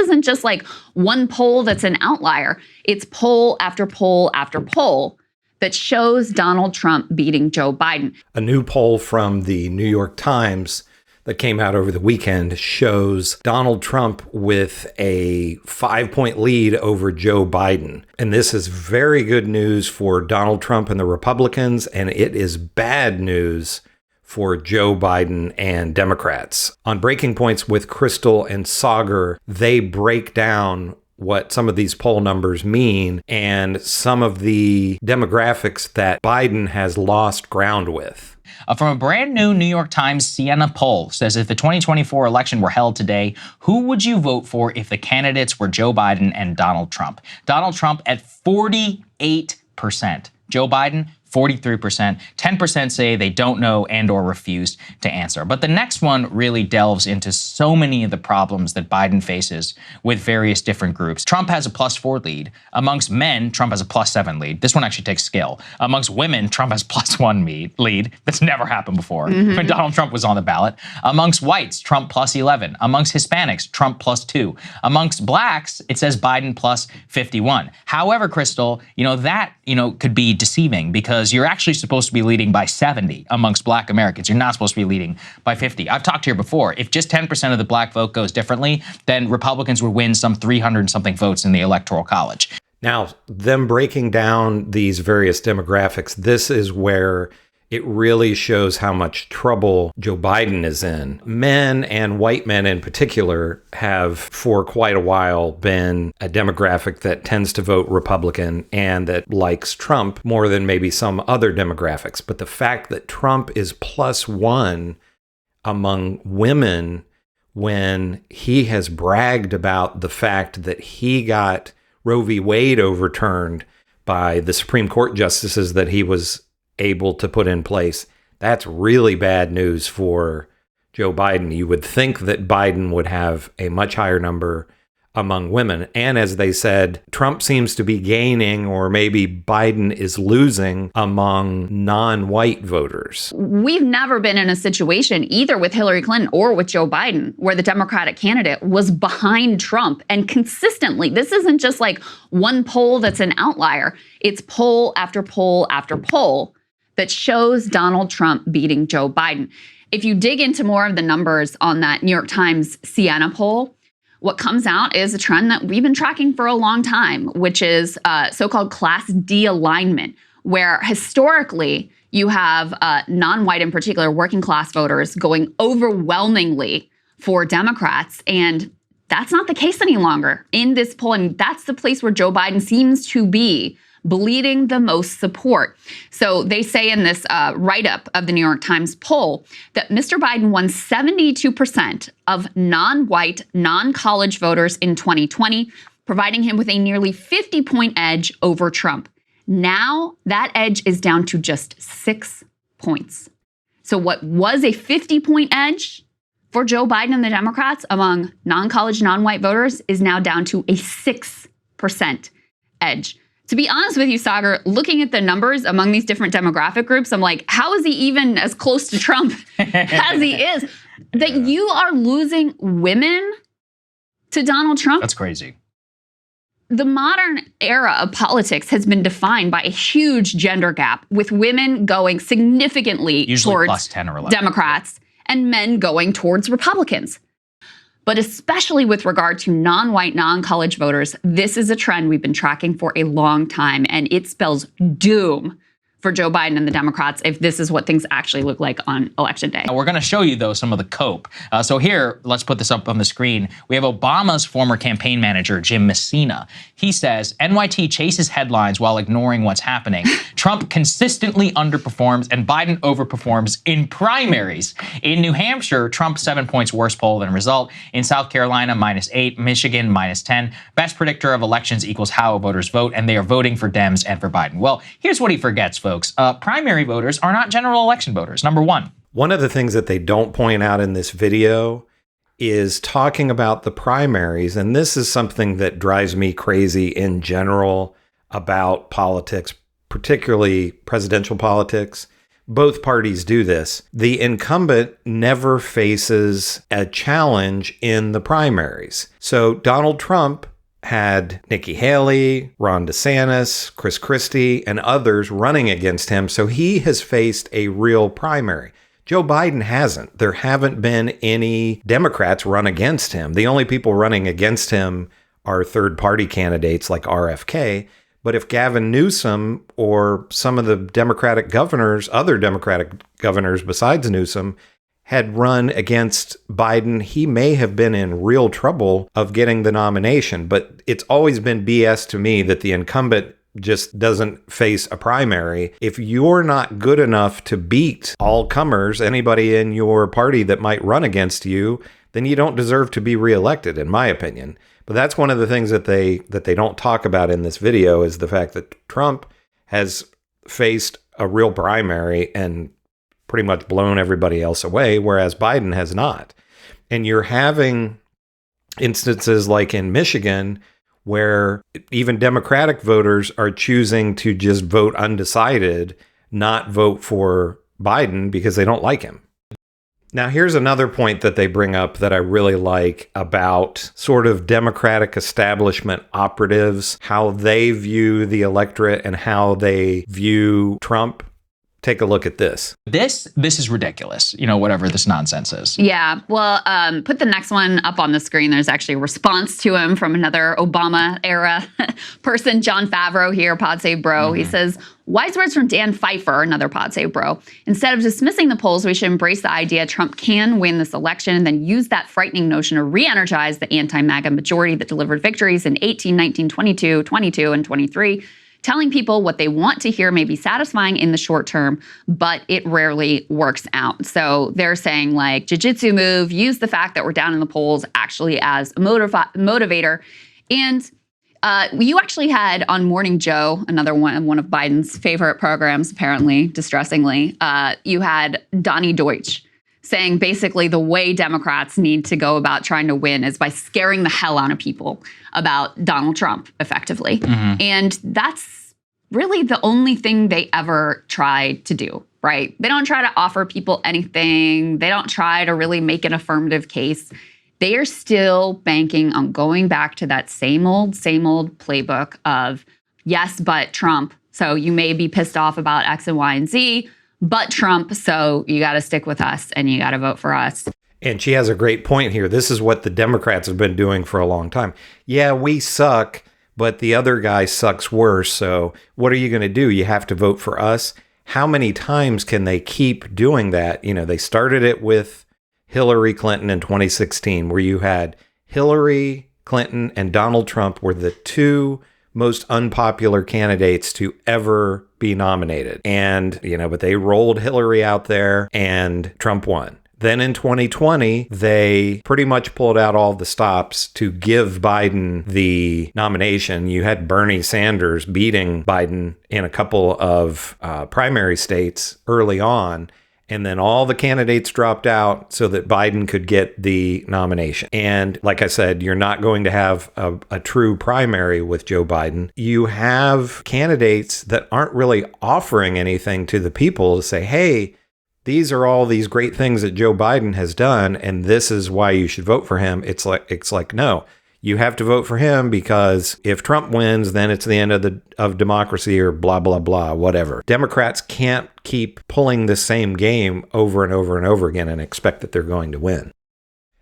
isn't just like one poll that's an outlier. It's poll after poll after poll that shows Donald Trump beating Joe Biden. A new poll from the New York Times that came out over the weekend shows Donald Trump with a 5-point lead over Joe Biden. And this is very good news for Donald Trump and the Republicans, and it is bad news for Joe Biden and Democrats. On Breaking Points with Krystal and Saager, they break down what some of these poll numbers mean and some of the demographics that Biden has lost ground with. From a brand new New York Times Siena poll says if the 2024 election were held today, who would you vote for if the candidates were Joe Biden and Donald Trump? Donald Trump at 48%. Joe Biden, 43%. 10% say they don't know and or refused to answer. But the next one really delves into so many of the problems that Biden faces with various different groups. Trump has a +4 lead. Amongst men, Trump has a +7 lead. This one actually takes skill. Amongst women, Trump has +1 lead. That's never happened before when Donald Trump was on the ballot. Amongst whites, Trump +11. Amongst Hispanics, Trump +2. Amongst blacks, it says Biden +51. However, Krystal, that could be deceiving because you're actually supposed to be leading by 70 amongst black Americans. You're not supposed to be leading by 50. I've talked here before. If just 10% of the black vote goes differently, then Republicans would win some 300 something votes in the Electoral College. Now, them breaking down these various demographics, this is where it really shows how much trouble Joe Biden is in. Men, and white men in particular, have for quite a while been a demographic that tends to vote Republican and that likes Trump more than maybe some other demographics. But the fact that Trump is +1 among women when he has bragged about the fact that he got Roe v. Wade overturned by the Supreme Court justices that he was able to put in place, that's really bad news for Joe Biden. You would think that Biden would have a much higher number among women. And as they said, Trump seems to be gaining, or maybe Biden is losing among non-white voters. We've never been in a situation, either with Hillary Clinton or with Joe Biden, where the Democratic candidate was behind Trump. And consistently, this isn't just like one poll that's an outlier. It's poll after poll after poll that shows Donald Trump beating Joe Biden. If you dig into more of the numbers on that New York Times Siena poll, what comes out is a trend that we've been tracking for a long time, which is so-called Class D alignment, where historically you have non-white, in particular, working class voters going overwhelmingly for Democrats. And that's not the case any longer in this poll. And that's the place where Joe Biden seems to be bleeding the most support. So they say in this write-up of the New York Times poll that Mr. Biden won 72% of non-white, non-college voters in 2020, providing him with a nearly 50-point edge over Trump. Now that edge is down to just 6 points. So what was a 50-point edge for Joe Biden and the Democrats among non-college, non-white voters is now down to a 6% edge. To be honest with you, Saager, looking at the numbers among these different demographic groups, I'm like, how is he even as close to Trump as he is? That you are losing women to Donald Trump? That's crazy. The modern era of politics has been defined by a huge gender gap, with women going significantly Usually towards +10 or 11. Democrats and men going towards Republicans. But especially with regard to non-white, non-college voters, this is a trend we've been tracking for a long time, and it spells doom for Joe Biden and the Democrats if this is what things actually look like on Election Day. We're going to show you, though, some of the cope. So here, let's put this up on the screen. We have Obama's former campaign manager, Jim Messina. He says, NYT chases headlines while ignoring what's happening. Trump consistently underperforms and Biden overperforms in primaries. In New Hampshire, Trump 7 points worse poll than result. In South Carolina, -8. Michigan, -10. Best predictor of elections equals how voters vote, and they are voting for Dems and for Biden. Well, here's what he forgets, folks. Primary voters are not general election voters, number one. One of the things that they don't point out in this video is talking about the primaries. And this is something that drives me crazy in general about politics, particularly presidential politics. both parties do this. The incumbent never faces a challenge in the primaries. So Donald Trump had Nikki Haley, Ron DeSantis, Chris Christie, and others running against him. So he has faced a real primary. Joe Biden hasn't. There haven't been any Democrats run against him. The only people running against him are third-party candidates like RFK. But if Gavin Newsom or some of the Democratic governors, other Democratic governors besides Newsom, had run against Biden, he may have been in real trouble of getting the nomination. But it's always been BS to me that the incumbent just doesn't face a primary. If you're not good enough to beat all comers, anybody in your party that might run against you, then you don't deserve to be reelected, in my opinion. But that's one of the things that they don't talk about in this video is the fact that Trump has faced a real primary and pretty much blown everybody else away, whereas Biden has not. And you're having instances like in Michigan where even Democratic voters are choosing to just vote undecided, not vote for Biden because they don't like him. Now, here's another point that they bring up that I really like about sort of Democratic establishment operatives, how they view the electorate and how they view Trump. Take a look at this. This is ridiculous, whatever this nonsense is. Yeah, well, put the next one up on the screen. There's actually a response to him from another Obama-era person, John Favreau here, Pod Save Bro. He says, wise words from Dan Pfeiffer, another Pod Save Bro. Instead of dismissing the polls, we should embrace the idea Trump can win this election and then use that frightening notion to re-energize the anti-MAGA majority that delivered victories in 18, 19, 22, 22, and 23. Telling people what they want to hear may be satisfying in the short term, but it rarely works out. So they're saying like jiu-jitsu move, use the fact that we're down in the polls actually as a motivator. And you actually had on Morning Joe, another one of Biden's favorite programs, apparently, distressingly, you had Donnie Deutsch saying basically the way Democrats need to go about trying to win is by scaring the hell out of people about Donald Trump, effectively. And that's really the only thing they ever try to do, right? They don't try to offer people anything. They don't try to really make an affirmative case. They are still banking on going back to that same old playbook of, yes, but Trump. So you may be pissed off about X and Y and Z, but Trump, so you got to stick with us and you got to vote for us. And she has a great point here. This is what the Democrats have been doing for a long time. Yeah, we suck, but the other guy sucks worse. So what are you going to do? You have to vote for us. How many times can they keep doing that? They started it with Hillary Clinton in 2016, where you had Hillary Clinton and Donald Trump were the two most unpopular candidates to ever be nominated. And, but they rolled Hillary out there and Trump won. Then in 2020, they pretty much pulled out all the stops to give Biden the nomination. You had Bernie Sanders beating Biden in a couple of primary states early on. And then all the candidates dropped out so that Biden could get the nomination. And like I said, you're not going to have a true primary with Joe Biden. You have candidates that aren't really offering anything to the people to say, hey, these are all these great things that Joe Biden has done, and this is why you should vote for him. It's like, no. You have to vote for him because if Trump wins, then it's the end of democracy or blah, blah, blah, whatever. Democrats can't keep pulling the same game over and over and over again and expect that they're going to win.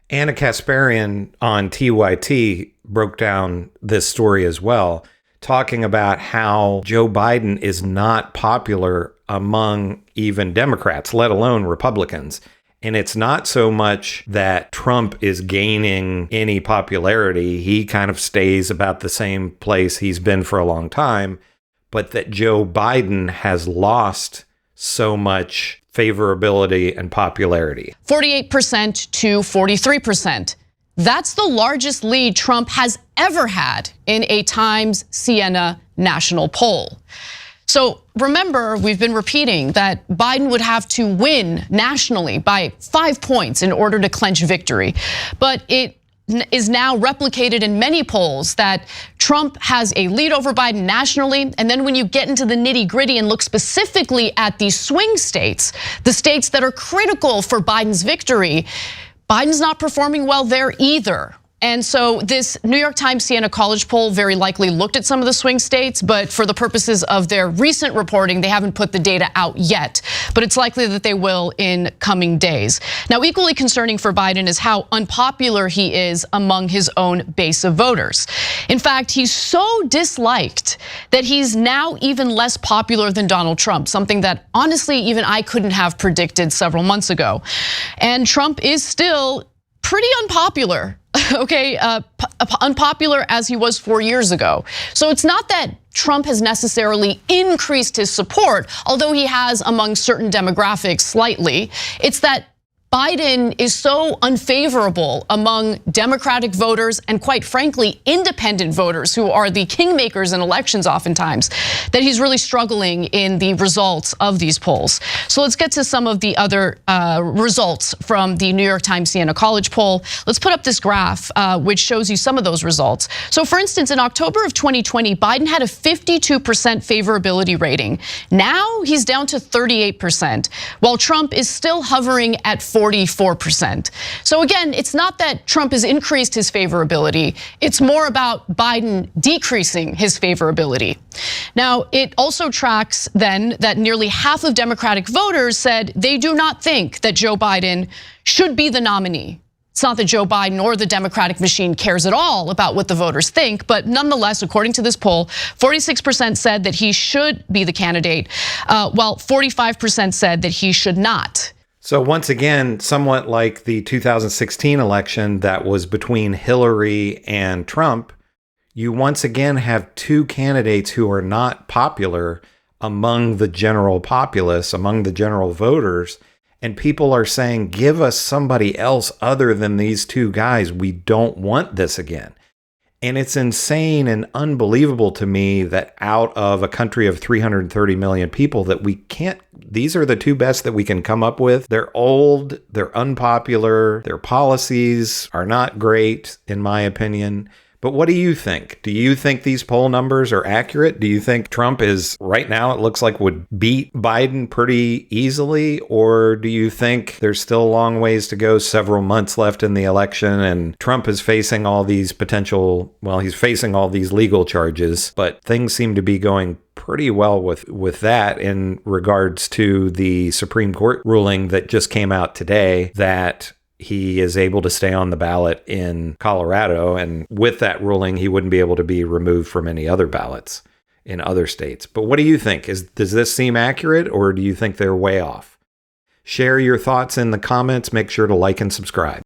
Anna Kasparian on TYT broke down this story as well, talking about how Joe Biden is not popular among even Democrats, let alone Republicans. And it's not so much that Trump is gaining any popularity. He kind of stays about the same place he's been for a long time, but that Joe Biden has lost so much favorability and popularity. 48% to 43%. That's the largest lead Trump has ever had in a Times Siena national poll. So remember, we've been repeating that Biden would have to win nationally by 5 points in order to clinch victory. But it is now replicated in many polls that Trump has a lead over Biden nationally. And then when you get into the nitty gritty and look specifically at the swing states, the states that are critical for Biden's victory, Biden's not performing well there either. And so this New York Times Siena College poll very likely looked at some of the swing states, but for the purposes of their recent reporting, they haven't put the data out yet. But it's likely that they will in coming days. Now, equally concerning for Biden is how unpopular he is among his own base of voters. In fact, he's so disliked that he's now even less popular than Donald Trump, something that honestly even I couldn't have predicted several months ago. And Trump is still pretty unpopular. Okay, unpopular as he was 4 years ago. So it's not that Trump has necessarily increased his support, although he has among certain demographics slightly. It's that Biden is so unfavorable among Democratic voters and, quite frankly, independent voters who are the kingmakers in elections oftentimes, that he's really struggling in the results of these polls. So let's get to some of the other results from the New York Times Siena College poll. Let's put up this graph, which shows you some of those results. So for instance, in October of 2020, Biden had a 52% favorability rating. Now he's down to 38%, while Trump is still hovering at 44%. So again, it's not that Trump has increased his favorability. It's more about Biden decreasing his favorability. Now, it also tracks then that nearly half of Democratic voters said they do not think that Joe Biden should be the nominee. It's not that Joe Biden or the Democratic machine cares at all about what the voters think, but nonetheless, according to this poll, 46% said that he should be the candidate, while 45% said that he should not. So once again, somewhat like the 2016 election that was between Hillary and Trump, you once again have two candidates who are not popular among the general populace, among the general voters, and people are saying, give us somebody else other than these two guys. We don't want this again. And it's insane and unbelievable to me that out of a country of 330 million people that we can't, these are the two best that we can come up with. They're old, they're unpopular, their policies are not great, in my opinion. But what do you think? Do you think these poll numbers are accurate? Do you think Trump is, right now, it looks like would beat Biden pretty easily? Or do you think there's still a long ways to go, several months left in the election, and Trump is facing all these potential, well, he's facing all these legal charges, but things seem to be going pretty well with that in regards to the Supreme Court ruling that just came out today that he is able to stay on the ballot in Colorado. And with that ruling, he wouldn't be able to be removed from any other ballots in other states. But what do you think? Does this seem accurate, or do you think they're way off? Share your thoughts in the comments. Make sure to like and subscribe.